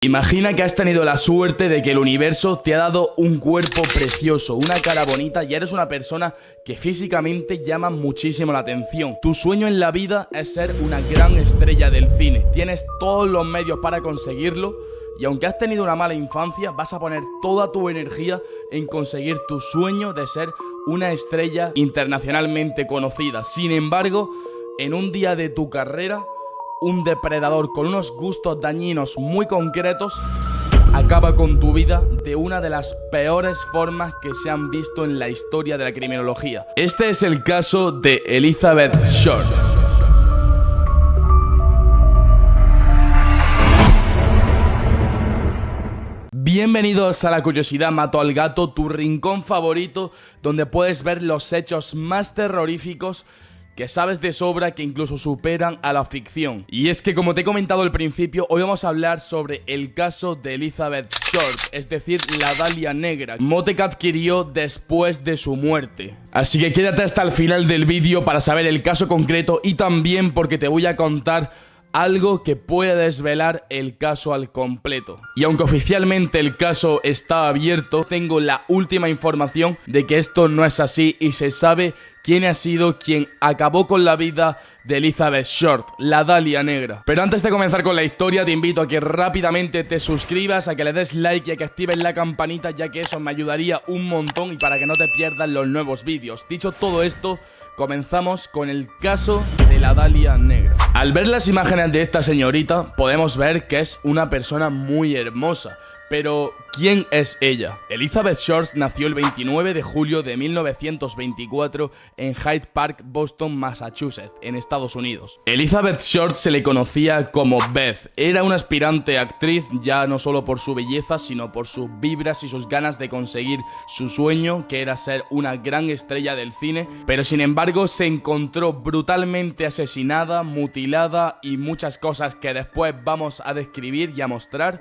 Imagina que has tenido la suerte de que el universo te ha dado un cuerpo precioso, una cara bonita y eres una persona que físicamente llama muchísimo la atención. Tu sueño en la vida es ser una gran estrella del cine. Tienes todos los medios para conseguirlo y aunque has tenido una mala infancia, vas a poner toda tu energía en conseguir tu sueño de ser una estrella internacionalmente conocida. Sin embargo, en un día de tu carrera, un depredador con unos gustos dañinos muy concretos acaba con tu vida de una de las peores formas que se han visto en la historia de la criminología. Este es el caso de Elizabeth Short. Bienvenidos a La Curiosidad Mató al Gato, tu rincón favorito donde puedes ver los hechos más terroríficos que sabes de sobra que incluso superan a la ficción. Y es que, como te he comentado al principio, hoy vamos a hablar sobre el caso de Elizabeth Short, es decir, la Dalia Negra, mote que adquirió después de su muerte. Así que quédate hasta el final del vídeo para saber el caso concreto y también porque te voy a contar algo que puede desvelar el caso al completo. Y aunque oficialmente el caso está abierto, tengo la última información de que esto no es así y se sabe quién ha sido quien acabó con la vida de Elizabeth Short, la Dalia Negra. Pero antes de comenzar con la historia, te invito a que rápidamente te suscribas, a que le des like y a que actives la campanita, ya que eso me ayudaría un montón y para que no te pierdas los nuevos vídeos. Dicho todo esto, comenzamos con el caso de la Dalia Negra. Al ver las imágenes de esta señorita, podemos ver que es una persona muy hermosa. Pero, ¿quién es ella? Elizabeth Short nació el 29 de julio de 1924 en Hyde Park, Boston, Massachusetts, en Estados Unidos. Elizabeth Short se le conocía como Beth. Era una aspirante actriz, ya no solo por su belleza, sino por sus vibras y sus ganas de conseguir su sueño, que era ser una gran estrella del cine. Pero sin embargo, se encontró brutalmente asesinada, mutilada y muchas cosas que después vamos a describir y a mostrar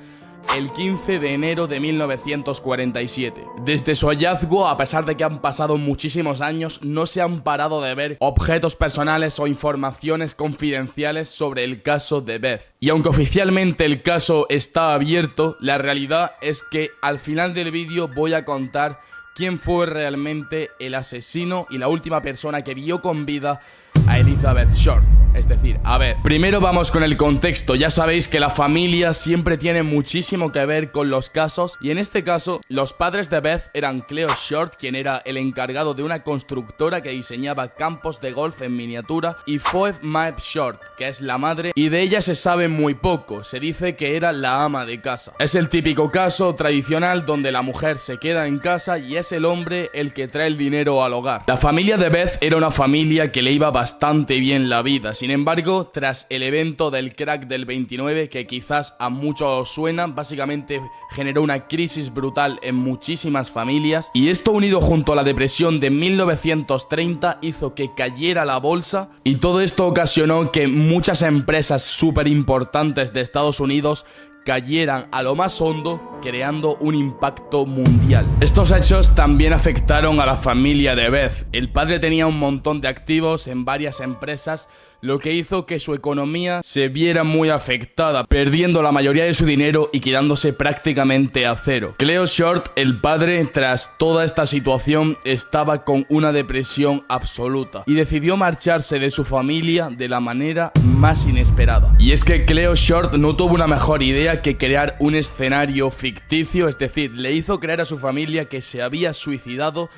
el 15 de enero de 1947. Desde su hallazgo, a pesar de que han pasado muchísimos años, no se han parado de ver objetos personales o informaciones confidenciales sobre el caso de Beth. Y aunque oficialmente el caso está abierto, la realidad es que al final del vídeo voy a contar quién fue realmente el asesino y la última persona que vio con vida a Elizabeth Short, es decir, a Beth. Primero vamos con el contexto. Ya sabéis que la familia siempre tiene muchísimo que ver con los casos y en este caso los padres de Beth eran Cleo Short, quien era el encargado de una constructora que diseñaba campos de golf en miniatura, y Phoebe Maep Short, que es la madre, y de ella se sabe muy poco. Se dice que era la ama de casa. Es el típico caso tradicional donde la mujer se queda en casa y es el hombre el que trae el dinero al hogar. La familia de Beth era una familia que le iba bastante bien la vida. Sin embargo, tras el evento del crack del 29, que quizás a muchos os suena, básicamente generó una crisis brutal en muchísimas familias, y esto unido junto a la depresión de 1930 hizo que cayera la bolsa, y todo esto ocasionó que muchas empresas súper importantes de Estados Unidos cayeran a lo más hondo, creando un impacto mundial. Estos hechos también afectaron a la familia de Beth. El padre tenía un montón de activos en varias empresas, lo que hizo que su economía se viera muy afectada, perdiendo la mayoría de su dinero y quedándose prácticamente a cero. Cleo Short, el padre, tras toda esta situación, estaba con una depresión absoluta y decidió marcharse de su familia de la manera más inesperada. Y es que Cleo Short no tuvo una mejor idea que crear un escenario ficticio, es decir, le hizo creer a su familia que se había suicidado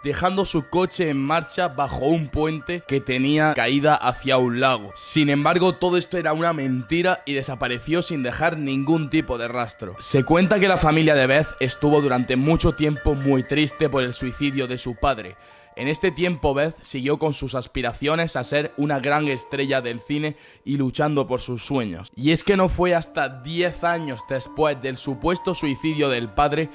dejando su coche en marcha bajo un puente que tenía caída hacia un lago. Sin embargo, todo esto era una mentira y desapareció sin dejar ningún tipo de rastro. Se cuenta que la familia de Beth estuvo durante mucho tiempo muy triste por el suicidio de su padre. En este tiempo, Beth siguió con sus aspiraciones a ser una gran estrella del cine y luchando por sus sueños. Y es que no fue hasta 10 años después del supuesto suicidio del padre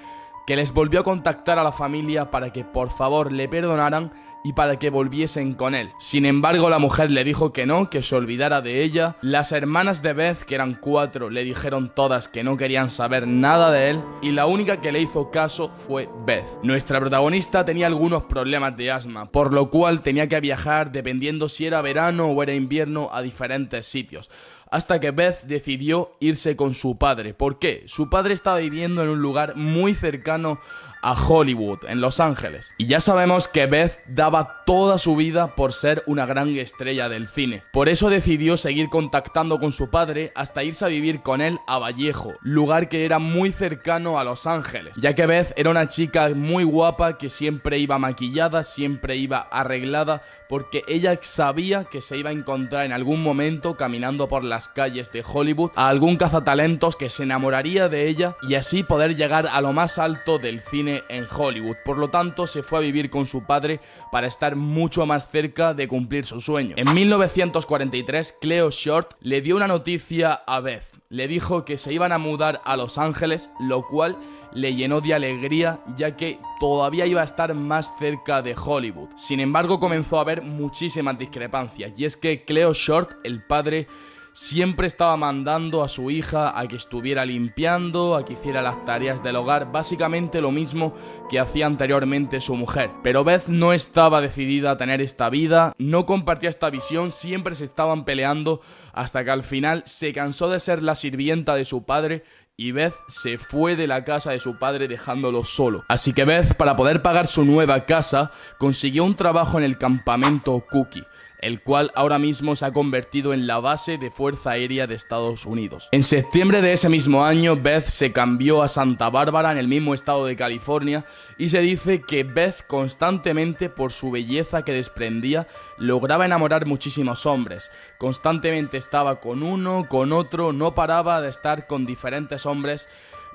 que les volvió a contactar a la familia para que por favor le perdonaran y para que volviesen con él. Sin embargo, la mujer le dijo que no, que se olvidara de ella. Las hermanas de Beth, que eran 4, le dijeron todas que no querían saber nada de él, y la única que le hizo caso fue Beth. Nuestra protagonista tenía algunos problemas de asma, por lo cual tenía que viajar dependiendo si era verano o era invierno a diferentes sitios. hasta que Beth decidió irse con su padre. ¿Por qué? Su padre estaba viviendo en un lugar muy cercano a Hollywood, en Los Ángeles. Y ya sabemos que Beth daba toda su vida por ser una gran estrella del cine. Por eso decidió seguir contactando con su padre hasta irse a vivir con él a Vallejo, lugar que era muy cercano a Los Ángeles, ya que Beth era una chica muy guapa que siempre iba maquillada, siempre iba arreglada, porque ella sabía que se iba a encontrar en algún momento caminando por las calles de Hollywood a algún cazatalentos que se enamoraría de ella y así poder llegar a lo más alto del cine en Hollywood. Por lo tanto, se fue a vivir con su padre para estar mucho más cerca de cumplir su sueño. En 1943, Cleo Short le dio una noticia a Beth. Le dijo que se iban a mudar a Los Ángeles, lo cual le llenó de alegría, ya que todavía iba a estar más cerca de Hollywood. Sin embargo, comenzó a haber muchísimas discrepancias, y es que Cleo Short, el padre, siempre estaba mandando a su hija a que estuviera limpiando, a que hiciera las tareas del hogar, básicamente lo mismo que hacía anteriormente su mujer. Pero Beth no estaba decidida a tener esta vida, no compartía esta visión, siempre se estaban peleando hasta que al final se cansó de ser la sirvienta de su padre y Beth se fue de la casa de su padre dejándolo solo. Así que Beth, para poder pagar su nueva casa, consiguió un trabajo en el campamento Cookie, el cual ahora mismo se ha convertido en la base de Fuerza Aérea de Estados Unidos. En septiembre de ese mismo año, Beth se cambió a Santa Bárbara, en el mismo estado de California, y se dice que Beth constantemente, por su belleza que desprendía, lograba enamorar muchísimos hombres. Constantemente estaba con uno, con otro, no paraba de estar con diferentes hombres,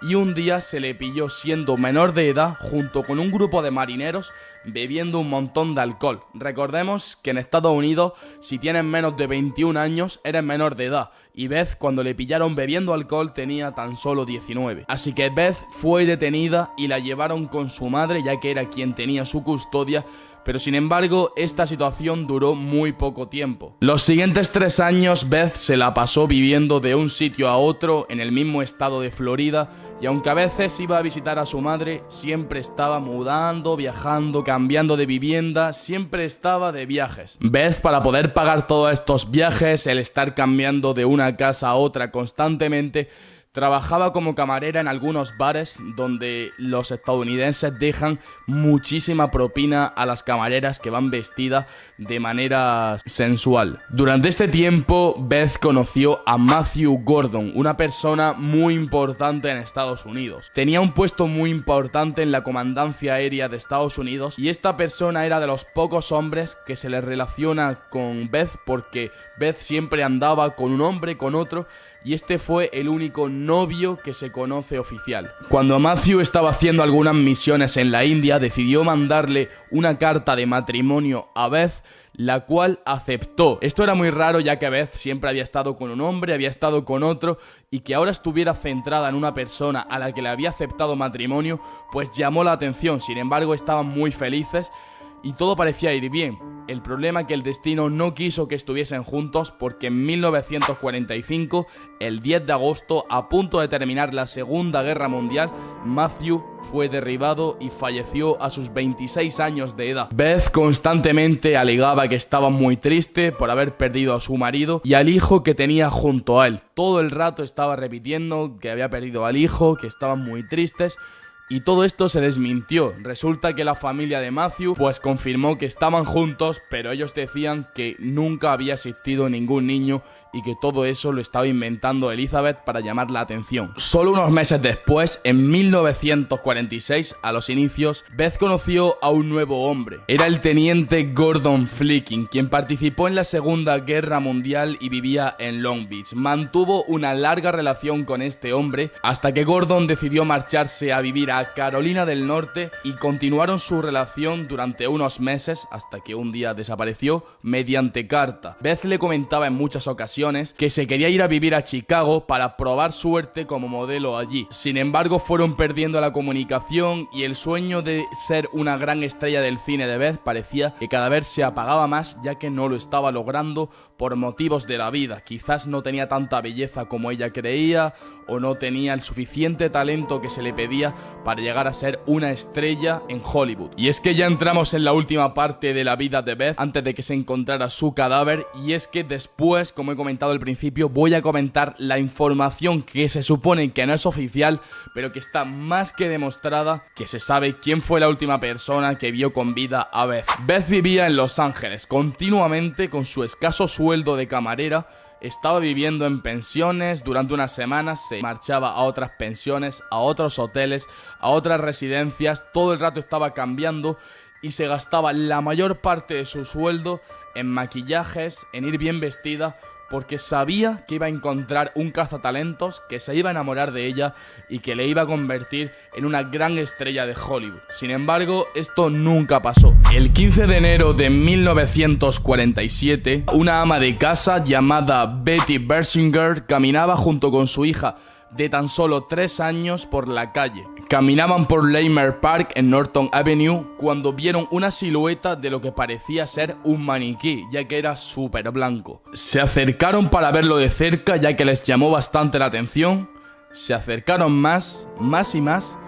y un día se le pilló siendo menor de edad junto con un grupo de marineros bebiendo un montón de alcohol. Recordemos que en Estados Unidos, si tienes menos de 21 años, eres menor de edad, y Beth, cuando le pillaron bebiendo alcohol, tenía tan solo 19. Así que Beth fue detenida y la llevaron con su madre, ya que era quien tenía su custodia. Pero sin embargo, esta situación duró muy poco tiempo. Los siguientes 3 años, Beth se la pasó viviendo de un sitio a otro en el mismo estado de Florida, y aunque a veces iba a visitar a su madre, siempre estaba mudando, viajando, cambiando de vivienda, siempre estaba de viajes. Beth, para poder pagar todos estos viajes, el estar cambiando de una casa a otra constantemente, trabajaba como camarera en algunos bares donde los estadounidenses dejan muchísima propina a las camareras que van vestidas de manera sensual. Durante este tiempo, Beth conoció a Matthew Gordon, una persona muy importante en Estados Unidos. Tenía un puesto muy importante en la Comandancia Aérea de Estados Unidos y esta persona era de los pocos hombres que se le relaciona con Beth, porque Beth siempre andaba con un hombre, con otro, y este fue el único novio que se conoce oficial. Cuando Matthew estaba haciendo algunas misiones en la India, decidió mandarle una carta de matrimonio a Beth, la cual aceptó. Esto era muy raro, ya que Beth siempre había estado con un hombre, había estado con otro, y que ahora estuviera centrada en una persona a la que le había aceptado matrimonio, pues llamó la atención. Sin embargo, estaban muy felices y todo parecía ir bien. El problema es que el destino no quiso que estuviesen juntos, porque en 1945, el 10 de agosto, a punto de terminar la Segunda Guerra Mundial, Matthew fue derribado y falleció a sus 26 años de edad. Beth constantemente alegaba que estaba muy triste por haber perdido a su marido y al hijo que tenía junto a él. Todo el rato estaba repitiendo que había perdido al hijo, que estaban muy tristes. Y todo esto se desmintió. Resulta que la familia de Matthew pues confirmó que estaban juntos, pero ellos decían que nunca había existido ningún niño y que todo eso lo estaba inventando Elizabeth para llamar la atención. Solo unos meses después, en 1946, a los inicios, Beth conoció a un nuevo hombre. Era el teniente Gordon Flicking, quien participó en la Segunda Guerra Mundial y vivía en Long Beach. Mantuvo una larga relación con este hombre hasta que Gordon decidió marcharse a vivir a Carolina del Norte y continuaron su relación durante unos meses hasta que un día desapareció mediante carta. Beth le comentaba en muchas ocasiones que se quería ir a vivir a Chicago para probar suerte como modelo allí. Sin embargo, fueron perdiendo la comunicación y el sueño de ser una gran estrella del cine de Beth parecía que cada vez se apagaba más, ya que no lo estaba logrando por motivos de la vida. Quizás no tenía tanta belleza como ella creía, o no tenía el suficiente talento que se le pedía para llegar a ser una estrella en Hollywood. Y es que ya entramos en la última parte de la vida de Beth antes de que se encontrara su cadáver, y es que después, como he comentado al principio, voy a comentar la información que se supone que no es oficial, pero que está más que demostrada, que se sabe quién fue la última persona que vio con vida a Beth. Beth vivía en Los Ángeles continuamente con su escaso sueldo de camarera. Estaba viviendo en pensiones, durante unas semanas se marchaba a otras pensiones, a otros hoteles, a otras residencias, todo el rato estaba cambiando y se gastaba la mayor parte de su sueldo en maquillajes, en ir bien vestida, porque sabía que iba a encontrar un cazatalentos que se iba a enamorar de ella y que le iba a convertir en una gran estrella de Hollywood. Sin embargo, esto nunca pasó. El 15 de enero de 1947, una ama de casa llamada Betty Bersinger caminaba junto con su hija de tan solo 3 años por la calle. Caminaban por Leimert Park en Norton Avenue cuando vieron una silueta de lo que parecía ser un maniquí, ya que era súper blanco. Se acercaron para verlo de cerca, ya que les llamó bastante la atención. Se acercaron más y más,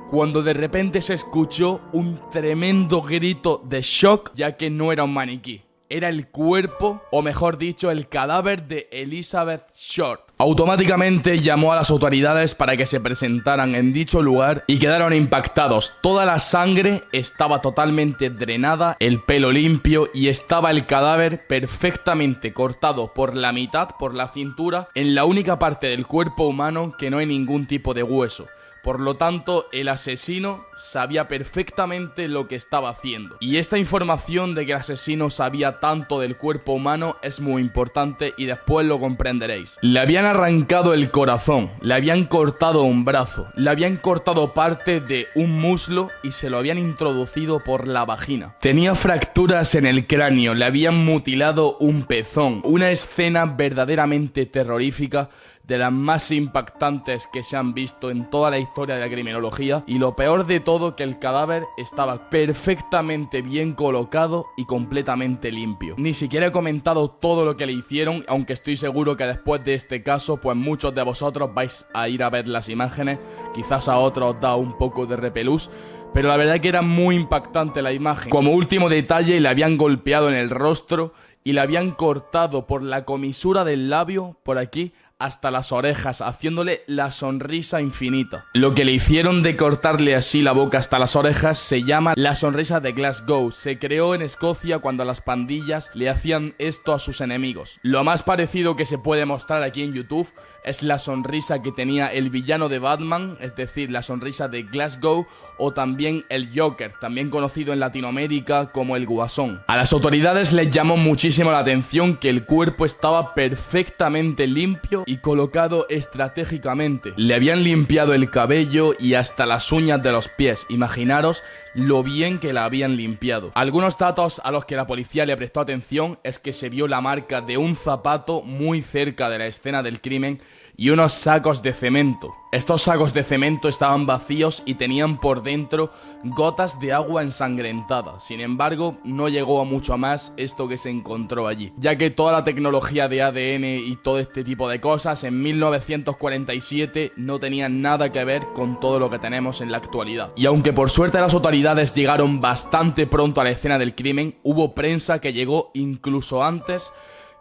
cuando de repente se escuchó un tremendo grito de shock, ya que no era un maniquí. Era el cuerpo, o mejor dicho, el cadáver de Elizabeth Short. Automáticamente llamó a las autoridades para que se presentaran en dicho lugar y quedaron impactados. Toda la sangre estaba totalmente drenada, el pelo limpio y estaba el cadáver perfectamente cortado por la mitad, por la cintura, en la única parte del cuerpo humano que no hay ningún tipo de hueso. Por lo tanto, el asesino sabía perfectamente lo que estaba haciendo. Y esta información de que el asesino sabía tanto del cuerpo humano es muy importante y después lo comprenderéis. Le habían arrancado el corazón, le habían cortado un brazo, le habían cortado parte de un muslo y se lo habían introducido por la vagina. Tenía fracturas en el cráneo, le habían mutilado un pezón. Una escena verdaderamente terrorífica, de las más impactantes que se han visto en toda la historia de la criminología, y lo peor de todo, que el cadáver estaba perfectamente bien colocado y completamente limpio. Ni siquiera he comentado todo lo que le hicieron, aunque estoy seguro que después de este caso pues muchos de vosotros vais a ir a ver las imágenes, quizás a otros os da un poco de repelús, pero la verdad que era muy impactante la imagen. Como último detalle, le habían golpeado en el rostro y le habían cortado por la comisura del labio, por aquí, hasta las orejas, haciéndole la sonrisa infinita. Lo que le hicieron de cortarle así la boca hasta las orejas se llama la sonrisa de Glasgow. Se creó en Escocia cuando las pandillas le hacían esto a sus enemigos. Lo más parecido que se puede mostrar aquí en YouTube es la sonrisa que tenía el villano de Batman, es decir, la sonrisa de Glasgow, o también el Joker, también conocido en Latinoamérica como el Guasón. A las autoridades les llamó muchísimo la atención que el cuerpo estaba perfectamente limpio y colocado estratégicamente. Le habían limpiado el cabello y hasta las uñas de los pies. Imaginaros lo bien que la habían limpiado. Algunos datos a los que la policía le prestó atención es que se vio la marca de un zapato muy cerca de la escena del crimen y unos sacos de cemento. Estos sacos de cemento estaban vacíos y tenían por dentro gotas de agua ensangrentada. Sin embargo, no llegó a mucho más esto que se encontró allí, ya que toda la tecnología de ADN y todo este tipo de cosas en 1947 no tenían nada que ver con todo lo que tenemos en la actualidad. Y aunque por suerte las autoridades llegaron bastante pronto a la escena del crimen, hubo prensa que llegó incluso antes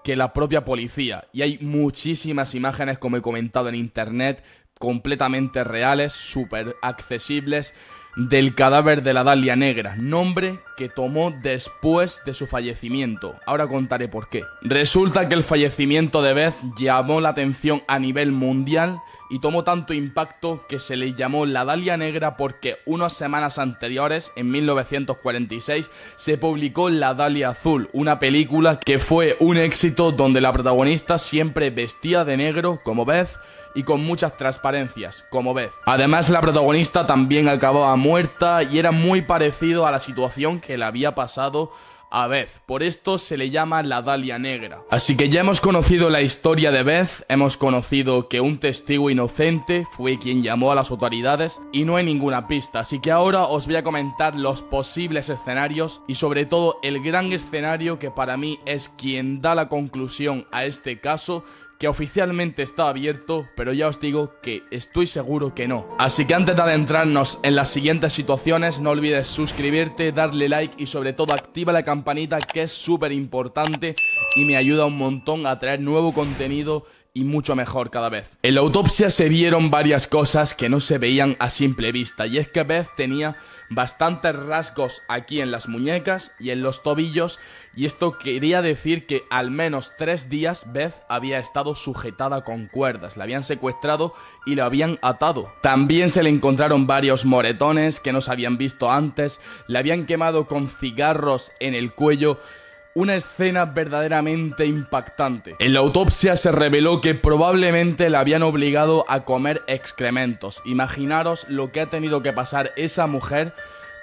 que la propia policía. Y hay muchísimas imágenes, como he comentado, en internet, completamente reales, súper accesibles, del cadáver de la Dalia Negra, nombre que tomó después de su fallecimiento. Ahora contaré por qué. Resulta que el fallecimiento de Beth llamó la atención a nivel mundial y tomó tanto impacto que se le llamó la Dalia Negra porque unas semanas anteriores, en 1946, se publicó La Dalia Azul, una película que fue un éxito donde la protagonista siempre vestía de negro como Beth y con muchas transparencias, como Beth. Además, la protagonista también acababa muerta y era muy parecido a la situación que le había pasado a Beth. Por esto se le llama la Dalia Negra. Así que ya hemos conocido la historia de Beth, hemos conocido que un testigo inocente fue quien llamó a las autoridades y no hay ninguna pista. Así que ahora os voy a comentar los posibles escenarios y sobre todo el gran escenario que para mí es quien da la conclusión a este caso, que oficialmente está abierto, pero ya os digo que estoy seguro que no. Así que antes de adentrarnos en las siguientes situaciones, no olvides suscribirte, darle like y sobre todo activa la campanita, que es súper importante y me ayuda un montón a traer nuevo contenido y mucho mejor cada vez. En la autopsia se vieron varias cosas que no se veían a simple vista, y es que Beth tenía bastantes rasgos aquí en las muñecas y en los tobillos, y esto quería decir que al menos 3 días Beth había estado sujetada con cuerdas, la habían secuestrado y la habían atado. También se le encontraron varios moretones que no se habían visto antes, le habían quemado con cigarros en el cuello. Una escena verdaderamente impactante. En la autopsia se reveló que probablemente la habían obligado a comer excrementos. Imaginaros lo que ha tenido que pasar esa mujer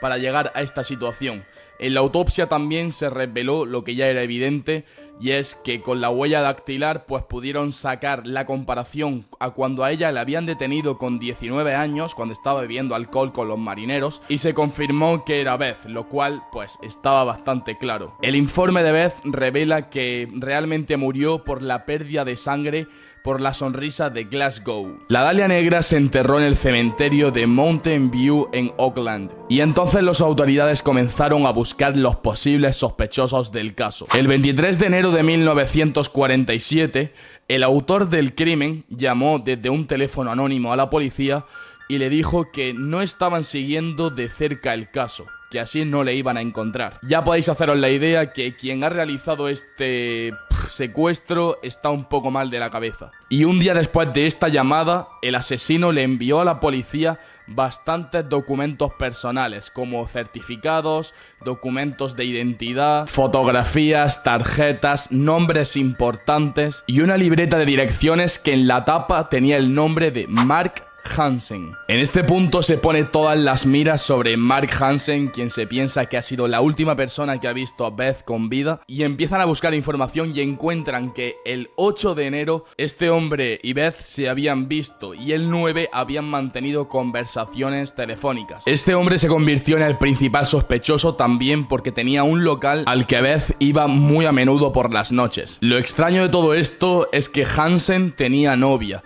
para llegar a esta situación. En la autopsia también se reveló lo que ya era evidente, y es que con la huella dactilar pues pudieron sacar la comparación a cuando a ella le habían detenido con 19 años, cuando estaba bebiendo alcohol con los marineros, y se confirmó que era Beth, lo cual pues estaba bastante claro. El informe de Beth revela que realmente murió por la pérdida de sangre por la sonrisa de Glasgow. La Dalia Negra se enterró en el cementerio de Mountain View en Auckland, y entonces las autoridades comenzaron a buscar los posibles sospechosos del caso. El 23 de enero de 1947, el autor del crimen llamó desde un teléfono anónimo a la policía y le dijo que no estaban siguiendo de cerca el caso, que así no le iban a encontrar. Ya podéis haceros la idea que quien ha realizado este secuestro está un poco mal de la cabeza. Y un día después de esta llamada, el asesino le envió a la policía bastantes documentos personales, como certificados, documentos de identidad, fotografías, tarjetas, nombres importantes y una libreta de direcciones que en la tapa tenía el nombre de Mark Hansen. En este punto se pone todas las miras sobre Mark Hansen, quien se piensa que ha sido la última persona que ha visto a Beth con vida, y empiezan a buscar información y encuentran que el 8 de enero este hombre y Beth se habían visto, y el 9 habían mantenido conversaciones telefónicas. Este hombre se convirtió en el principal sospechoso también porque tenía un local al que Beth iba muy a menudo por las noches. Lo extraño de todo esto es que Hansen tenía novia,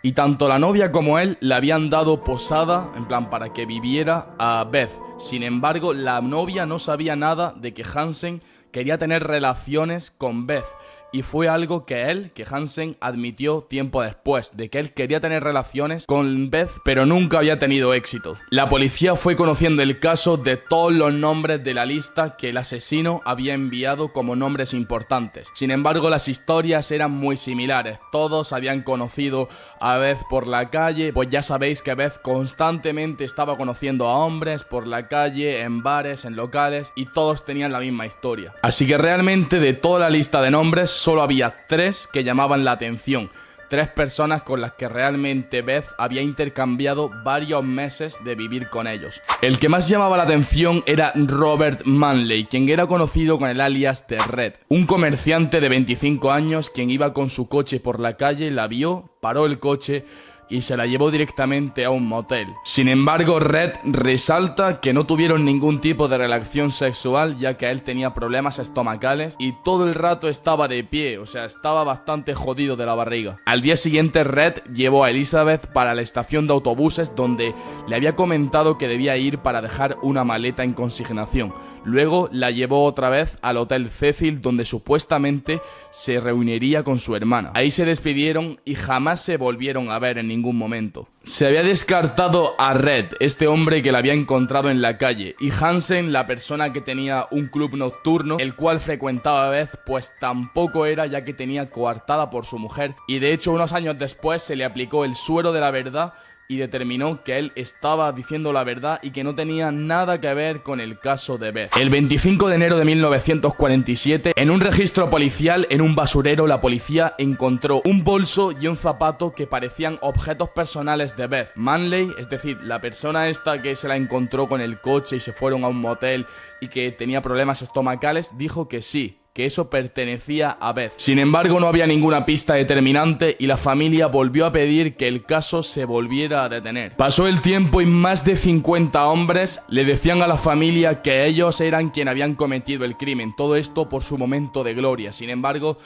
y tanto la novia como él le habían dado posada, en plan para que viviera a Beth. Sin embargo, la novia no sabía nada de que Hansen quería tener relaciones con Beth. Y fue algo que Hansen admitió tiempo después, de que él quería tener relaciones con Beth, pero nunca había tenido éxito. La policía fue conociendo el caso de todos los nombres de la lista que el asesino había enviado como nombres importantes. Sin embargo, las historias eran muy similares. Todos habían conocido a Beth por la calle, pues ya sabéis que Beth constantemente estaba conociendo a hombres por la calle, en bares, en locales, y todos tenían la misma historia. Así que realmente de toda la lista de nombres, solo había 3 que llamaban la atención. 3 personas con las que realmente Beth había intercambiado varios meses de vivir con ellos. El que más llamaba la atención era Robert Manley, quien era conocido con el alias de Red. Un comerciante de 25 años quien iba con su coche por la calle, la vio, paró el coche y se la llevó directamente a un motel. Sin embargo, Red resalta que no tuvieron ningún tipo de relación sexual, ya que él tenía problemas estomacales y todo el rato estaba de pie, o sea, estaba bastante jodido de la barriga. Al día siguiente, Red llevó a Elizabeth para la estación de autobuses, donde le había comentado que debía ir para dejar una maleta en consignación. Luego la llevó otra vez al Hotel Cecil, donde supuestamente se reuniría con su hermana. Ahí se despidieron y jamás se volvieron a ver en ningún momento. Se había descartado a Red, este hombre que la había encontrado en la calle, y Hansen, la persona que tenía un club nocturno, el cual frecuentaba a Beth, pues tampoco era, ya que tenía coartada por su mujer, y de hecho unos años después se le aplicó el suero de la verdad y determinó que él estaba diciendo la verdad y que no tenía nada que ver con el caso de Beth. El 25 de enero de 1947, en un registro policial en un basurero, la policía encontró un bolso y un zapato que parecían objetos personales de Beth. Manley, es decir, la persona esta que se la encontró con el coche y se fueron a un motel y que tenía problemas estomacales, dijo que sí, que eso pertenecía a Beth. Sin embargo, no había ninguna pista determinante y la familia volvió a pedir que el caso se volviera a detener. Pasó el tiempo y más de 50 hombres le decían a la familia que ellos eran quienes habían cometido el crimen. Todo esto por su momento de gloria. Sin embargo,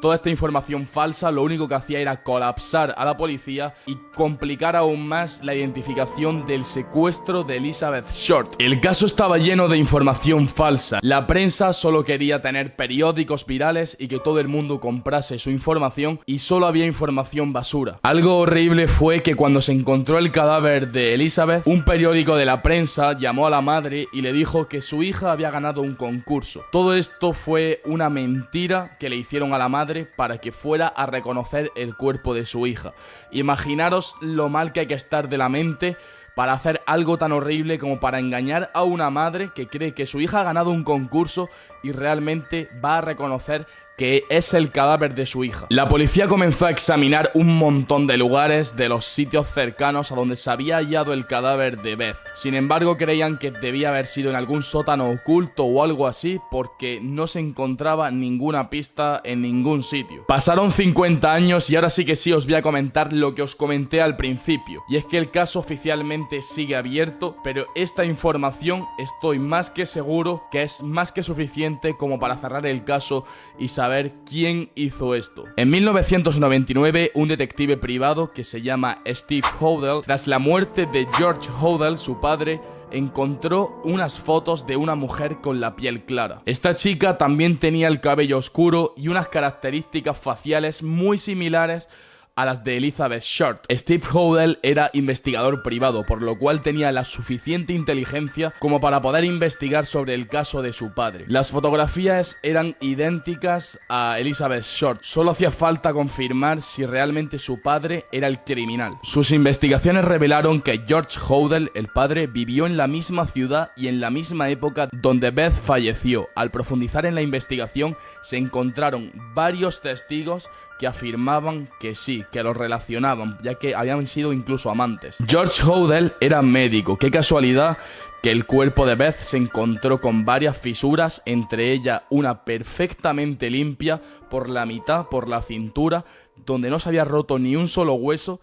Toda esta información falsa lo único que hacía era colapsar a la policía y complicar aún más la identificación del secuestro de Elizabeth Short. El caso estaba lleno de información falsa. La prensa solo quería tener periódicos virales y que todo el mundo comprase su información, y solo había información basura. Algo horrible fue que cuando se encontró el cadáver de Elizabeth, un periódico de la prensa llamó a la madre y le dijo que su hija había ganado un concurso. Todo esto fue una mentira que le hicieron a la madre para que fuera a reconocer el cuerpo de su hija. Imaginaros lo mal que hay que estar de la mente para hacer algo tan horrible como para engañar a una madre que cree que su hija ha ganado un concurso y realmente va a reconocer que es el cadáver de su hija. La policía comenzó a examinar un montón de lugares de los sitios cercanos a donde se había hallado el cadáver de Beth. Sin embargo, creían que debía haber sido en algún sótano oculto o algo así, porque no se encontraba ninguna pista en ningún sitio. Pasaron 50 años y ahora sí que sí os voy a comentar lo que os comenté al principio, y es que el caso oficialmente sigue abierto, pero esta información estoy más que seguro que es más que suficiente como para cerrar el caso y saber quién hizo esto. En 1999, un detective privado que se llama Steve Hodel, tras la muerte de George Hodel, su padre, encontró unas fotos de una mujer con la piel clara. Esta chica también tenía el cabello oscuro y unas características faciales muy similares a las de Elizabeth Short. Steve Hodel era investigador privado, por lo cual tenía la suficiente inteligencia como para poder investigar sobre el caso de su padre. Las fotografías eran idénticas a Elizabeth Short, solo hacía falta confirmar si realmente su padre era el criminal. Sus investigaciones revelaron que George Hodel, el padre, vivió en la misma ciudad y en la misma época donde Beth falleció. Al profundizar en la investigación, se encontraron varios testigos que afirmaban que sí, que los relacionaban, ya que habían sido incluso amantes. George Hodel era médico. Qué casualidad que el cuerpo de Beth se encontró con varias fisuras, entre ellas una perfectamente limpia por la mitad, por la cintura, donde no se había roto ni un solo hueso.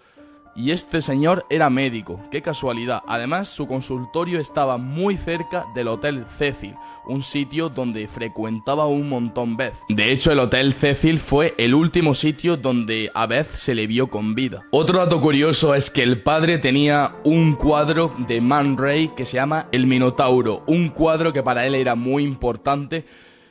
Y este señor era médico, qué casualidad. Además, su consultorio estaba muy cerca del Hotel Cecil, un sitio donde frecuentaba un montón Beth. De hecho, el Hotel Cecil fue el último sitio donde a Beth se le vio con vida. Otro dato curioso es que el padre tenía un cuadro de Man Ray que se llama El Minotauro, un cuadro que para él era muy importante,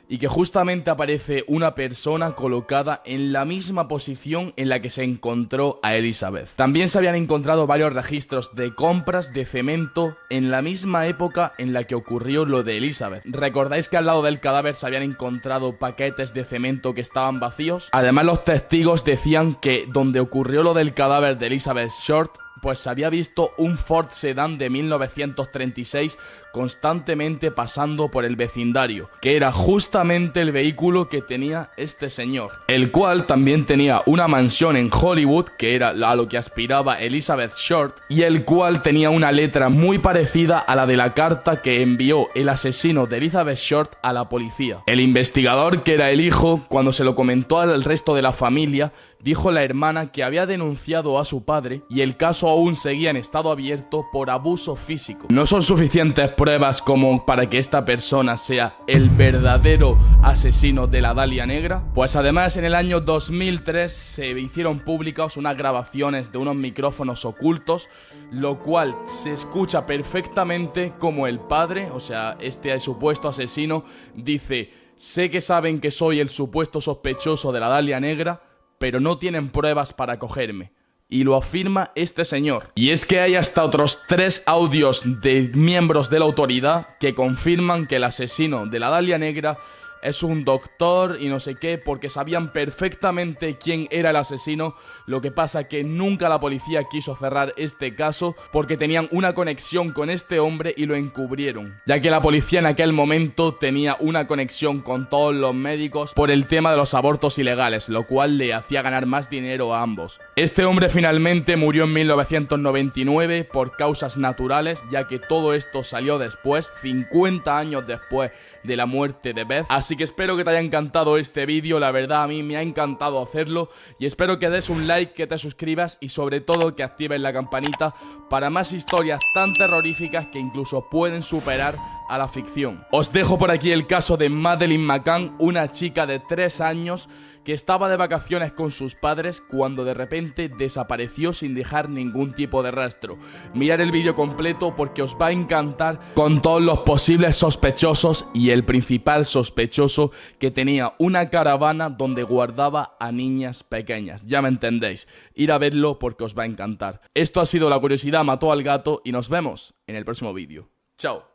y que justamente aparece una persona colocada en la misma posición en la que se encontró a Elizabeth. También se habían encontrado varios registros de compras de cemento en la misma época en la que ocurrió lo de Elizabeth. ¿Recordáis que al lado del cadáver se habían encontrado paquetes de cemento que estaban vacíos? Además, los testigos decían que donde ocurrió lo del cadáver de Elizabeth Short, pues se había visto un Ford Sedan de 1936 constantemente pasando por el vecindario, que era justamente el vehículo que tenía este señor, el cual también tenía una mansión en Hollywood, que era a lo que aspiraba Elizabeth Short, y el cual tenía una letra muy parecida a la de la carta que envió el asesino de Elizabeth Short a la policía. El investigador, que era el hijo, cuando se lo comentó al resto de la familia, dijo la hermana que había denunciado a su padre y el caso aún seguía en estado abierto por abuso físico. No son suficientes pruebas como para que esta persona sea el verdadero asesino de la Dalia Negra. Pues además, en el año 2003 se hicieron públicas unas grabaciones de unos micrófonos ocultos, lo cual se escucha perfectamente como el padre, o sea, este supuesto asesino, dice: sé que saben que soy el supuesto sospechoso de la Dalia Negra, pero no tienen pruebas para cogerme. Y lo afirma este señor. Y es que hay hasta otros 3 audios de miembros de la autoridad que confirman que el asesino de la Dalia Negra es un doctor y no sé qué, porque sabían perfectamente quién era el asesino. Lo que pasa que nunca la policía quiso cerrar este caso porque tenían una conexión con este hombre y lo encubrieron, ya que la policía en aquel momento tenía una conexión con todos los médicos por el tema de los abortos ilegales, lo cual le hacía ganar más dinero a ambos. Este hombre finalmente murió en 1999 por causas naturales, ya que todo esto salió después, 50 años después de la muerte de Beth. Así que espero que te haya encantado este vídeo, la verdad a mí me ha encantado hacerlo, y espero que des un like, que te suscribas y sobre todo que actives la campanita para más historias tan terroríficas que incluso pueden superar a la ficción. Os dejo por aquí el caso de Madeleine McCann, una chica de 3 años que estaba de vacaciones con sus padres cuando de repente desapareció sin dejar ningún tipo de rastro. Mirad el vídeo completo porque os va a encantar, con todos los posibles sospechosos y el principal sospechoso, que tenía una caravana donde guardaba a niñas pequeñas. Ya me entendéis, ir a verlo porque os va a encantar. Esto ha sido La Curiosidad Mató al Gato y nos vemos en el próximo vídeo. Chao.